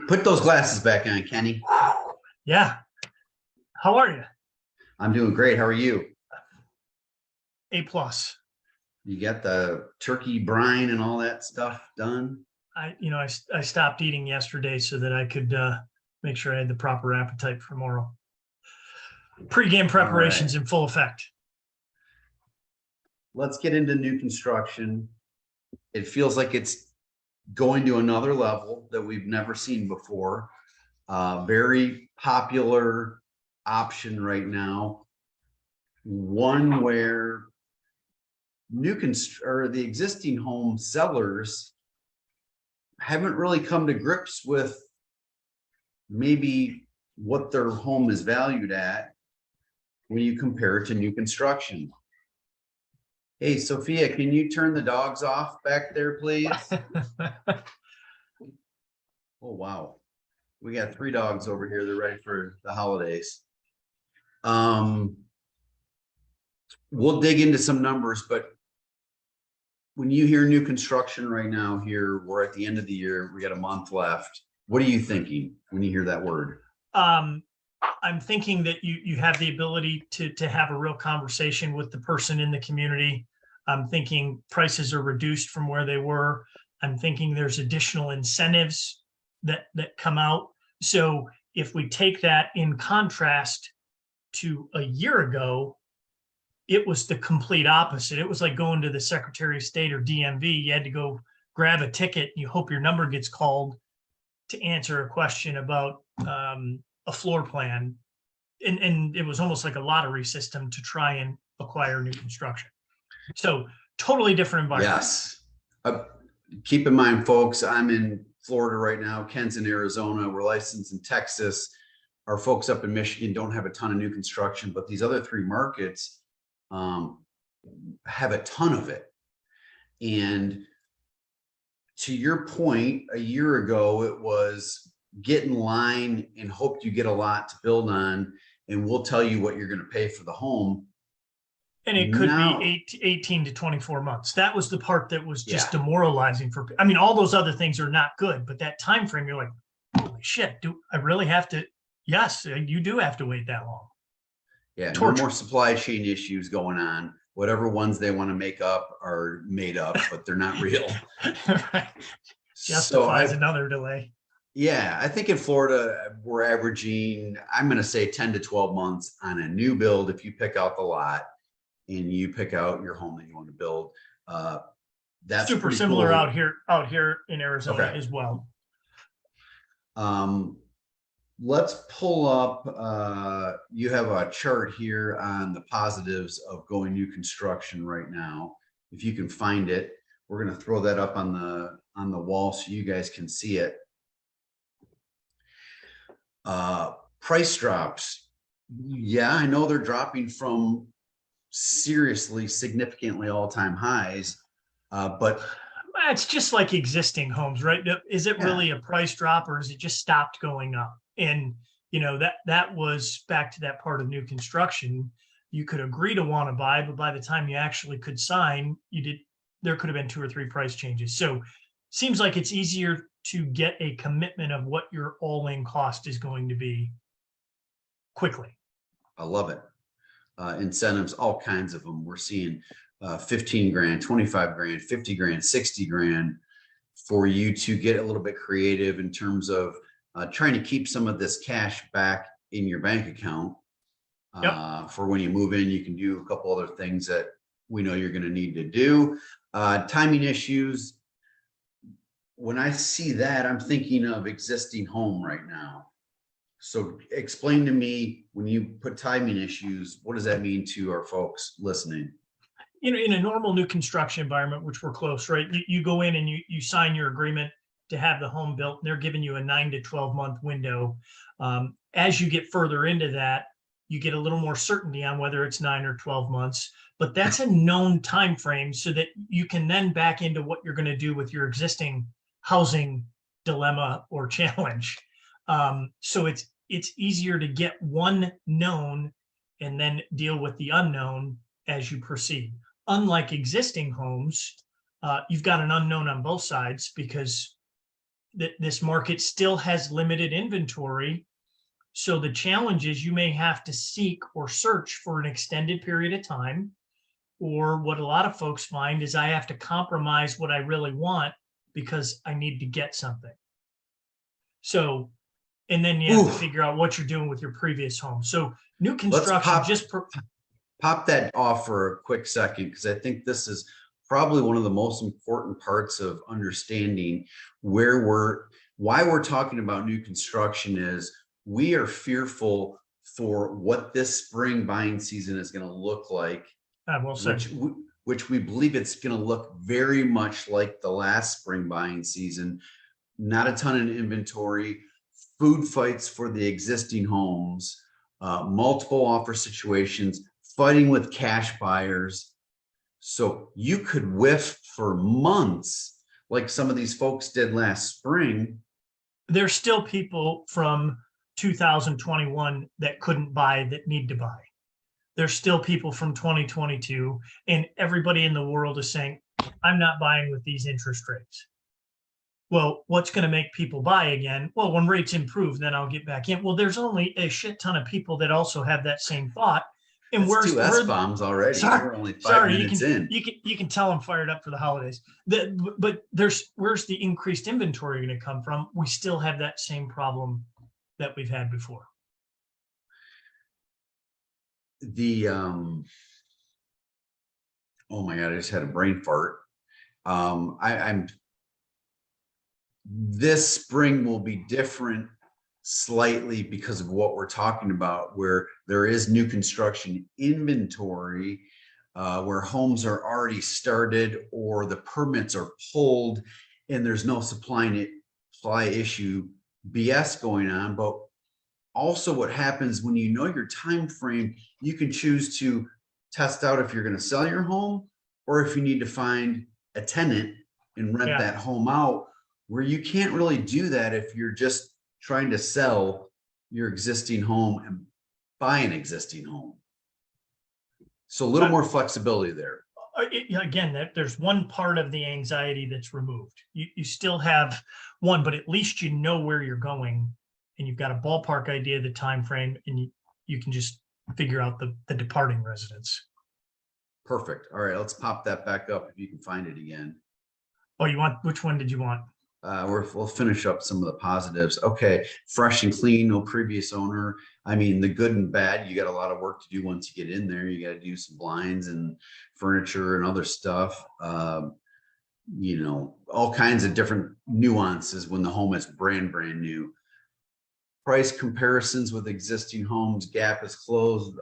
Put those glasses back on, Kenny. Yeah. How are you? I'm doing great. How are you? A plus. You got the turkey brine and all that stuff done? I stopped eating yesterday so that I could make sure I had the proper appetite for tomorrow. Pre-game All right. preparations in full effect. Let's get into new construction. It feels like it's going to another level that we've never seen before. Very popular option right now. One where the existing home sellers haven't really come to grips with maybe what their home is valued at when you compare it to new construction. Hey, Sophia, can you turn the dogs off back there, please? Oh, wow. We got 3 dogs over here. They're ready for the holidays. We'll dig into some numbers, but when you hear new construction right now here, we're at the end of the year, we got a month left. What are you thinking when you hear that word? I'm thinking that you have the ability to have a real conversation with the person in the community. I'm thinking prices are reduced from where they were. I'm thinking there's additional incentives that come out. So if we take that in contrast to a year ago, it was the complete opposite. It was like going to the Secretary of State or DMV. You had to go grab a ticket. You hope your number gets called to answer a question about a floor plan. And it was almost like a lottery system to try and acquire new construction. So totally different environment. Yes. Keep in mind, folks, I'm in Florida right now. Ken's in Arizona. We're licensed in Texas. Our folks up in Michigan don't have a ton of new construction, but these other 3 markets have a ton of it. And to your point, a year ago, it was get in line and hope you get a lot to build on, and we'll tell you what you're going to pay for the home. And it could be 18 to 24 months. That was the part that was just demoralizing for. I mean, all those other things are not good, but that time frame, you're like, holy shit, do I really have to? Yes, you do have to wait that long. Yeah, no more supply chain issues going on. Whatever ones they want to make up are made up, but they're not real. Right. Justifies another delay. Yeah, I think in Florida, we're averaging, I'm going to say 10 to 12 months on a new build if you pick out the lot and you pick out your home that you want to build. That's super similar cool. out here in Arizona as well. Let's pull up, you have a chart here on the positives of going new construction right now. If you can find it, we're going to throw that up on the wall so you guys can see it. Price drops. Yeah, I know they're dropping from seriously, significantly all-time highs, but it's just like existing homes, right? Is it really a price drop, or is it just stopped going up? And that was back to that part of new construction. You could agree to want to buy, but by the time you actually could sign, there could have been 2 or 3 price changes. So seems like it's easier to get a commitment of what your all-in cost is going to be quickly. I love it. Incentives, all kinds of them. We're seeing 15 grand, 25 grand, 50 grand, 60 grand for you to get a little bit creative in terms of trying to keep some of this cash back in your bank account. For when you move in. You can do a couple other things that we know you're going to need to do. Timing issues. When I see that, I'm thinking of existing home right now. So explain to me, when you put timing issues, what does that mean to our folks listening? In a normal new construction environment, which we're close, right? You go in and you sign your agreement to have the home built, and they're giving you a 9 to 12 month window. As you get further into that, you get a little more certainty on whether it's 9 or 12 months, but that's a known time frame so that you can then back into what you're going to do with your existing housing dilemma or challenge. So it's easier to get one known and then deal with the unknown as you proceed. Unlike existing homes, you've got an unknown on both sides because that this market still has limited inventory. So the challenge is you may have to seek or search for an extended period of time. Or what a lot of folks find is I have to compromise what I really want because I need to get something. So, and then you have to figure out what you're doing with your previous home. So new construction pop that off for a quick second, because I think this is probably one of the most important parts of understanding why we're talking about new construction is we are fearful for what this spring buying season is going to look like, which we believe it's going to look very much like the last spring buying season. Not a ton of inventory, food fights for the existing homes, multiple offer situations, fighting with cash buyers. So you could whiff for months like some of these folks did last spring. There's still people from 2021 that couldn't buy that need to buy. There's still people from 2022, and everybody in the world is saying, I'm not buying with these interest rates. Well, what's going to make people buy again? Well, when rates improve, then I'll get back in. Well, there's only a shit ton of people that also have that same thought. And That's two S-bombs already. We're only 5 minutes in. You can tell I'm fired up for the holidays. But where's the increased inventory going to come from? We still have that same problem that we've had before. Oh my God, I just had a brain fart. This spring will be different slightly because of what we're talking about, where there is new construction inventory, where homes are already started or the permits are pulled and there's no supply issue BS going on. But also what happens when you know your time frame, you can choose to test out if you're going to sell your home or if you need to find a tenant and rent that home out, where you can't really do that if you're just trying to sell your existing home and buy an existing home. So a little more flexibility there. Again, there's one part of the anxiety that's removed. You still have one, but at least you know where you're going and you've got a ballpark idea of the time frame, and you can just figure out the departing residence. Perfect. All right, let's pop that back up if you can find it again. Oh, which one did you want? We'll finish up some of the positives. Okay, fresh and clean, no previous owner. I mean, the good and bad, you got a lot of work to do once you get in there. You got to do some blinds and furniture and other stuff. You know, all kinds of different nuances when the home is brand new. Price comparisons with existing homes, gap is closed.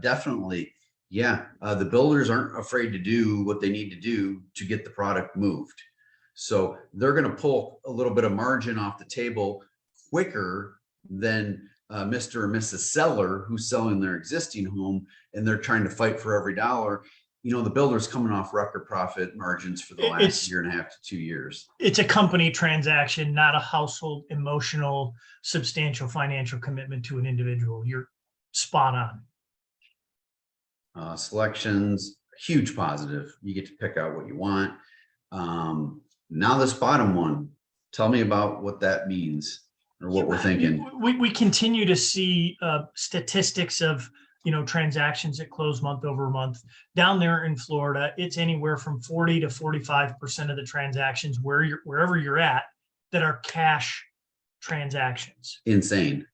Definitely. Yeah, the builders aren't afraid to do what they need to do to get the product moved. So they're going to pull a little bit of margin off the table quicker than Mr. or Mrs. Seller who's selling their existing home and they're trying to fight for every dollar. You know, the builder's coming off record profit margins for the last year and a half to 2 years. It's a company transaction, not a household, emotional, substantial financial commitment to an individual. You're spot on. Selections, huge positive. You get to pick out what you want. Now this bottom one, tell me about what that means or what we're thinking. We continue to see statistics of, transactions that close month over month. Down there in Florida, it's anywhere from 40 to 45% of the transactions wherever you're at that are cash transactions. Insane.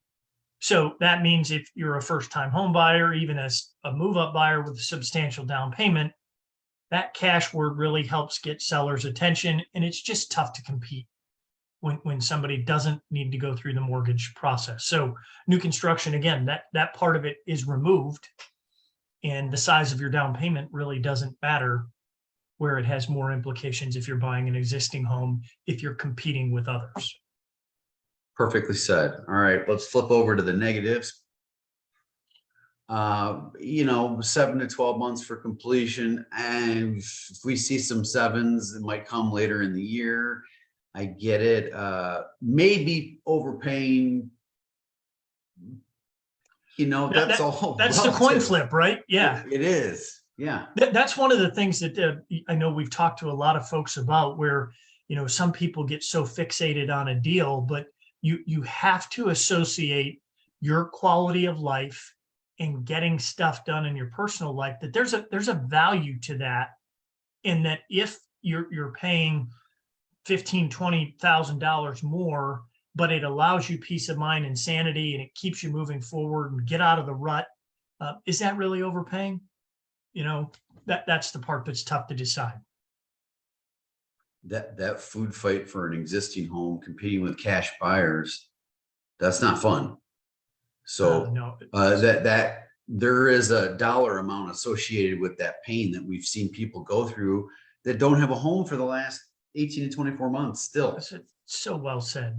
So that means if you're a first-time home buyer, even as a move-up buyer with a substantial down payment, that cash word really helps get sellers' attention, and it's just tough to compete when somebody doesn't need to go through the mortgage process. So new construction, again, that part of it is removed, and the size of your down payment really doesn't matter, where it has more implications if you're buying an existing home, if you're competing with others. Perfectly said. All right, let's flip over to the negatives. 7 to 12 months for completion. And if we see some sevens, it might come later in the year. I get it. Maybe overpaying. That's all. That's relative. The coin flip, right? Yeah, it is. Yeah. That's one of the things that I know we've talked to a lot of folks about, where, some people get so fixated on a deal, but you have to associate your quality of life and getting stuff done in your personal life, that there's a value to that, in that if you're paying 15, $20,000 more, but it allows you peace of mind and sanity, and it keeps you moving forward and get out of the rut. Is that really overpaying? That's the part that's tough to decide. That food fight for an existing home, competing with cash buyers, that's not fun. So No, that there is a dollar amount associated with that pain that we've seen people go through that don't have a home for the last 18 to 24 months still. that's so well said.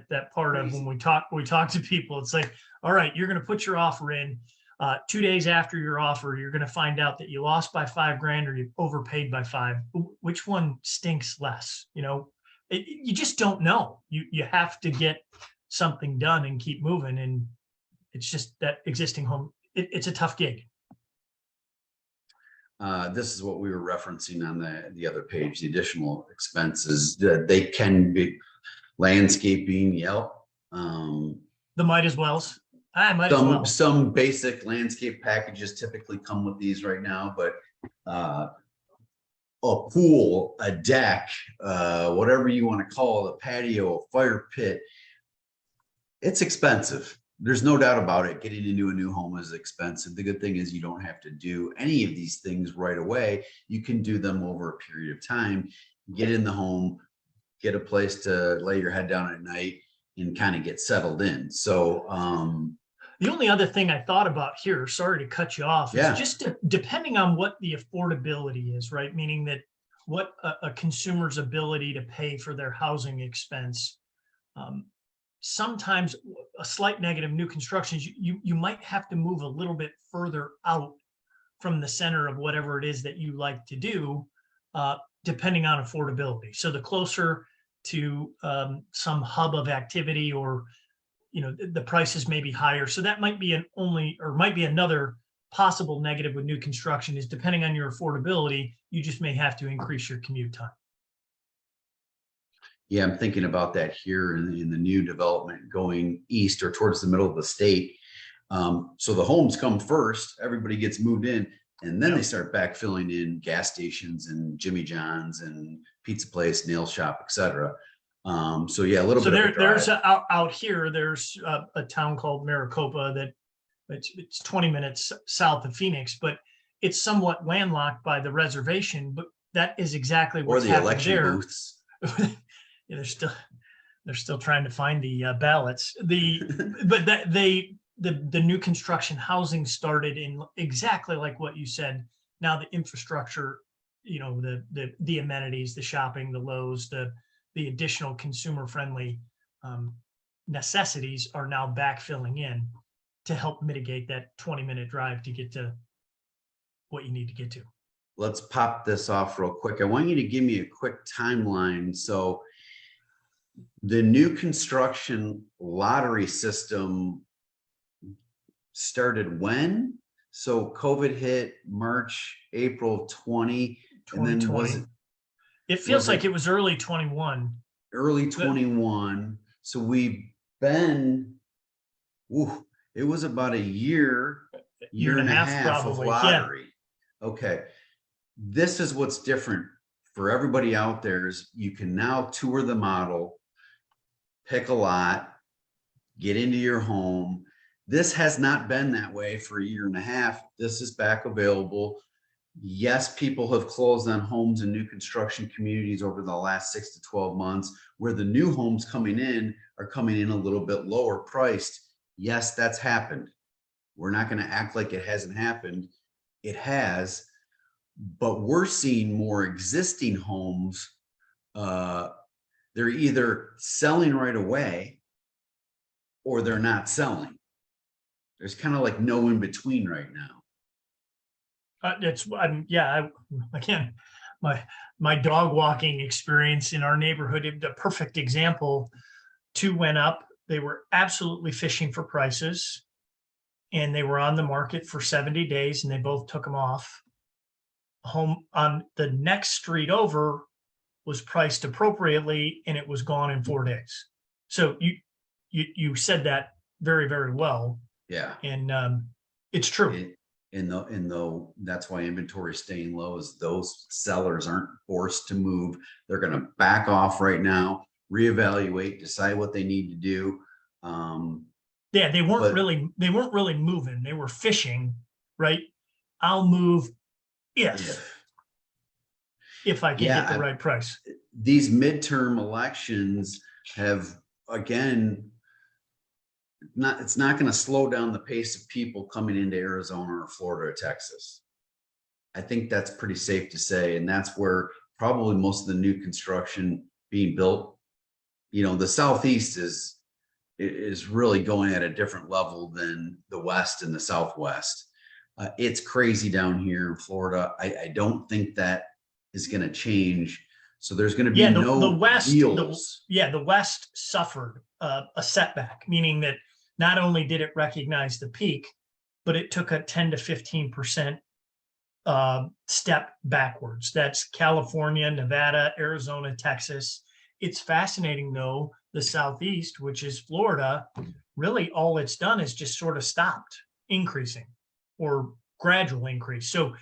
That part of Crazy. when we talk to people, it's like, all right, you're going to put your offer in. 2 days after your offer, you're going to find out that you lost by $5,000 or you overpaid by $5. Which one stinks less? You just don't know. You have to get something done and keep moving. And it's just that existing home. It's a tough gig. This is what we were referencing on the other page, the additional expenses that they can be landscaping. Yep. The might as wells. I might as well. Some basic landscape packages typically come with these right now, but a pool, a deck, whatever you want to call it, a patio, a fire pit, it's expensive. There's no doubt about it. Getting into a new home is expensive. The good thing is you don't have to do any of these things right away. You can do them over a period of time, get in the home, get a place to lay your head down at night, and kind of get settled in. So the only other thing I thought about here, sorry to cut you off, Yeah. is just depending on what the affordability is, right? Meaning that what a consumer's ability to pay for their housing expense. Sometimes a slight negative new constructions, you might have to move a little bit further out from the center of whatever it is that you like to do, depending on affordability. So the closer to some hub of activity, or the prices may be higher. So that might be might be another possible negative with new construction, is depending on your affordability, you just may have to increase your commute time. Yeah, I'm thinking about that here in the new development going east or towards the middle of the state. So the homes come first, everybody gets moved in, and then they start backfilling in gas stations and Jimmy John's and pizza place, nail shop, etc. So yeah, a little bit of a drive. There's out here, there's a town called Maricopa that it's 20 minutes south of Phoenix, but it's somewhat landlocked by the reservation. But that is exactly or what's the happened election there. booths. Yeah, they're still trying to find the ballots. But the new construction housing started in exactly like what you said. Now the infrastructure, the amenities, the shopping, the Lowe's, the additional consumer friendly necessities are now backfilling in to help mitigate that 20-minute drive to get to what you need to get to. Let's pop this off real quick. I want you to give me a quick timeline. So the new construction lottery system started when? So COVID hit March, April 20, and then was it? It feels like it was early 21. Early 21. So we've been, it was about a year and a half probably, of lottery. Yeah. Okay. This is what's different for everybody out there is you can now tour the model, pick a lot, get into your home. This has not been that way for a year and a half. This is back available. Yes, people have closed on homes in new construction communities over the last 6 to 12 months, where the new homes coming in are coming in a little bit lower priced. Yes, that's happened. We're not going to act like it hasn't happened. It has, but we're seeing more existing homes. They're either selling right away or they're not selling. There's kind of like no in between right now. Again, my dog walking experience in our neighborhood, the perfect example. 2 went up. They were absolutely fishing for prices, and they were on the market for 70 days, and they both took them off. Home on the next street over was priced appropriately and it was gone in 4 days. So you said that very, very well. Yeah. And it's true. Though that's why inventory is staying low, is those sellers aren't forced to move. They're going to back off right now, reevaluate, decide what they need to do. Yeah, they weren't really moving. They were fishing, right? I'll move if I can get the right price. These midterm elections have, again, it's not going to slow down the pace of people coming into Arizona or Florida or Texas. I think that's pretty safe to say. And that's where probably most of the new construction being built, the Southeast is really going at a different level than the West and the Southwest. It's crazy down here in Florida. I don't think that is going to change. So there's going to be the West, deals. The West suffered a setback, meaning that not only did it recognize the peak, but it took a 10 to 15% step backwards. That's California, Nevada, Arizona, Texas. It's fascinating, though, the Southeast, which is Florida, really all it's done is just sort of stopped increasing or gradual increase. So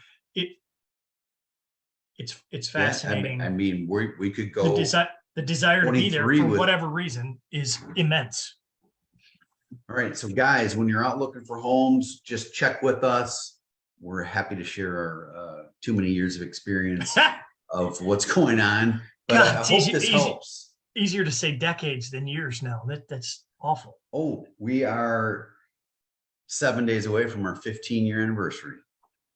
it's fascinating. Yeah, I mean, we could go. The desire to be there for whatever reason is immense. All right. So guys, when you're out looking for homes, just check with us. We're happy to share our too many years of experience of what's going on. But God, I hope this helps. Easier to say decades than years now. That's awful. Oh, we are 7 days away from our 15-year anniversary.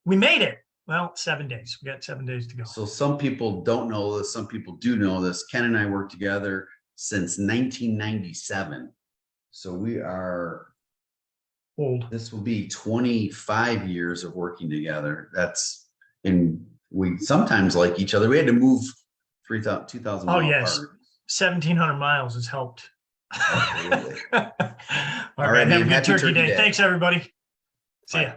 We made it. Well, 7 days. We got 7 days to go. So some people don't know this. Some people do know this. Ken and I worked together since 1997. So we are old. This will be 25 years of working together. And we sometimes like each other. We had to move 2,000 miles. Oh, yes. 1,700 miles has helped. Absolutely. All right. Have a good turkey day. Thanks, everybody. See ya.